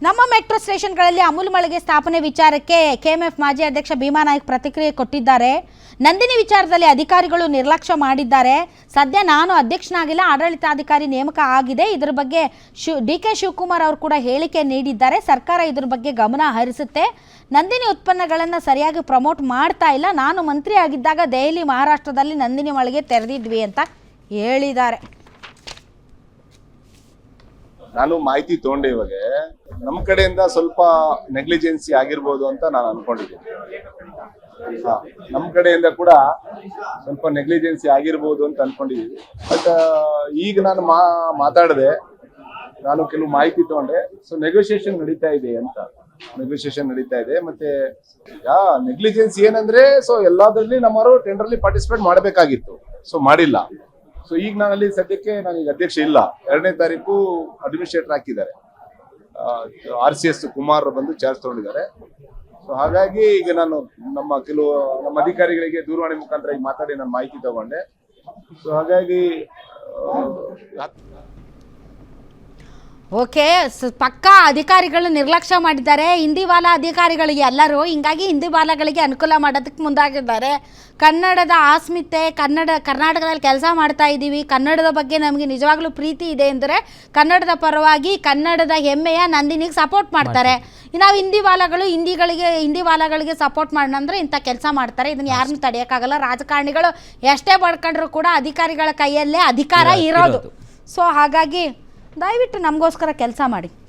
ನಮ್ಮ ಮೆಟ್ರೋ ಸ್ಟೇಷನ್ಗಳಲ್ಲಿ ಅಮೂಲ್ ಮಳಿಗೆ ಸ್ಥಾಪನೆ ವಿಚಾರಕ್ಕೆ ಕೆಎಂಎಫ್ ಮಾಜಿ ಅಧ್ಯಕ್ಷ ಭೀಮಾ ನಾಯ್ಕ್ ಪ್ರತಿಕ್ರಿಯೆ ಕೊಟ್ಟಿದ್ದಾರೆ. ನಂದಿನಿ ವಿಚಾರದಲ್ಲಿ ಅಧಿಕಾರಿಗಳು ನಿರ್ಲಕ್ಷ್ಯ ಮಾಡಿದ್ದಾರೆ. ಸದ್ಯ ನಾನು ಅಧ್ಯಕ್ಷನಾಗಿಲ್ಲ, ಆಡಳಿತಾಧಿಕಾರಿ ನೇಮಕ ಆಗಿದೆ. ಇದರ ಬಗ್ಗೆ ಡಿಕೆ ಶಿವಕುಮಾರ್ ಅವರು ಕೂಡ ಹೇಳಿಕೆ ನೀಡಿದ್ದಾರೆ. ಸರ್ಕಾರ ಇದರ ಬಗ್ಗೆ ಗಮನ ಹರಿಸುತ್ತೆ. ನಂದಿನಿ ಉತ್ಪನ್ನಗಳನ್ನು ಸರಿಯಾಗಿ ಪ್ರಮೋಟ್ ಮಾಡ್ತಾ ಇಲ್ಲ. ನಾನು ಮಂತ್ರಿ ಆಗಿದ್ದಾಗ ದೆಹಲಿ, ಮಹಾರಾಷ್ಟ್ರದಲ್ಲಿ ನಂದಿನಿ ಮಳಿಗೆ ತೆರೆದಿದ್ವಿ ಅಂತ ಹೇಳಿದ್ದಾರೆ. ನಾನು ಮಾಹಿತಿ ತಗೊಂಡೆ. ಇವಾಗ ನಮ್ಮ ಕಡೆಯಿಂದ ಸ್ವಲ್ಪ ನೆಗ್ಲಿಜೆನ್ಸಿ ಆಗಿರ್ಬೋದು ಅಂತ ನಾನು ಅನ್ಕೊಂಡಿದ್ದೀನಿ. ನಮ್ಮ ಕಡೆಯಿಂದ ಕೂಡ ಸ್ವಲ್ಪ ನೆಗ್ಲಿಜೆನ್ಸಿ ಆಗಿರ್ಬೋದು ಅಂತ ಅನ್ಕೊಂಡಿದ್ದೀನಿ. ಬಟ್ ಈಗ ನಾನು ಮಾತಾಡಿದೆ, ನಾನು ಕೆಲವು ಮಾಹಿತಿ ತಗೊಂಡೆ. ಸೊ ನೆಗೋಸಿಯೇಷನ್ ನಡೀತಾ ಇದೆ ಅಂತ, ನೆಗೋಸಿಯೇಷನ್ ನಡೀತಾ ಇದೆ. ಮತ್ತೆ ಈಗ ನೆಗ್ಲಿಜೆನ್ಸಿ ಏನಂದ್ರೆ, ಸೊ ಎಲ್ಲಾದ್ರಲ್ಲಿ ನಮ್ಮವರು ಟೆಂಡರ್ಲಿ ಪಾರ್ಟಿಸಿಪೇಟ್ ಮಾಡಬೇಕಾಗಿತ್ತು, ಸೊ ಮಾಡಿಲ್ಲ. ಸೊ ಈಗ ನಾನಲ್ಲಿ ಸದ್ಯಕ್ಕೆ ನಾನೀಗ ಅಧ್ಯಕ್ಷ ಇಲ್ಲ. 2ನೇ ತಾರೀಕು ಅಡ್ಮಿನಿಸ್ಟ್ರೇಟರ್ ಹಾಕಿದ್ದಾರೆ, RCS ಕುಮಾರ್ ಬಂದು ಚಾರ್ಜ್ ತಗೊಂಡಿದ್ದಾರೆ. ಸೊ ಹಾಗಾಗಿ ಈಗ ನಾನು ನಮ್ಮ ಅಧಿಕಾರಿಗಳಿಗೆ ದೂರವಾಣಿ ಮುಖಾಂತರ ಈಗ ಮಾತಾಡಿ ನಾನು ಮಾಹಿತಿ ತಗೊಂಡೆ. ಸೊ ಹಾಗಾಗಿ ಓಕೆ, ಪಕ್ಕಾ ಅಧಿಕಾರಿಗಳು ನಿರ್ಲಕ್ಷ್ಯ ಮಾಡಿದ್ದಾರೆ. ಹಿಂದಿವಾಲ ಅಧಿಕಾರಿಗಳಿಗೆ ಎಲ್ಲರೂ ಹಿಂಗಾಗಿ ಹಿಂದಿವಾಲಗಳಿಗೆ ಅನುಕೂಲ ಮಾಡೋದಕ್ಕೆ ಮುಂದಾಗಿದ್ದಾರೆ. ಕನ್ನಡದ ಅಸ್ಮಿತೆ, ಕರ್ನಾಟಕದಲ್ಲಿ ಕೆಲಸ ಮಾಡ್ತಾ ಇದ್ದೀವಿ, ಕನ್ನಡದ ಬಗ್ಗೆ ನಮಗೆ ನಿಜವಾಗ್ಲೂ ಪ್ರೀತಿ ಇದೆ ಅಂದರೆ ಕನ್ನಡದ ಪರವಾಗಿ ಕನ್ನಡದ ಹೆಮ್ಮೆಯ ನಂದಿನಿಗೆ ಸಪೋರ್ಟ್ ಮಾಡ್ತಾರೆ. ನಾವು ಹಿಂದಿ ವಾಲಗಳಿಗೆ ಸಪೋರ್ಟ್ ಮಾಡೋಣ ಅಂದರೆ ಇಂಥ ಕೆಲಸ ಮಾಡ್ತಾರೆ. ಇದನ್ನು ಯಾರನ್ನೂ ತಡೆಯೋಕ್ಕಾಗಲ್ಲ. ರಾಜಕಾರಣಿಗಳು ಎಷ್ಟೇ ಬಡ್ಕೊಂಡ್ರೂ ಕೂಡ ಅಧಿಕಾರಿಗಳ ಕೈಯಲ್ಲೇ ಅಧಿಕಾರ ಇರೋದು. ಸೊ ಹಾಗಾಗಿ ದಯವಿಟ್ಟು ನಮಗೋಸ್ಕರ ಕೆಲಸ ಮಾಡಿ.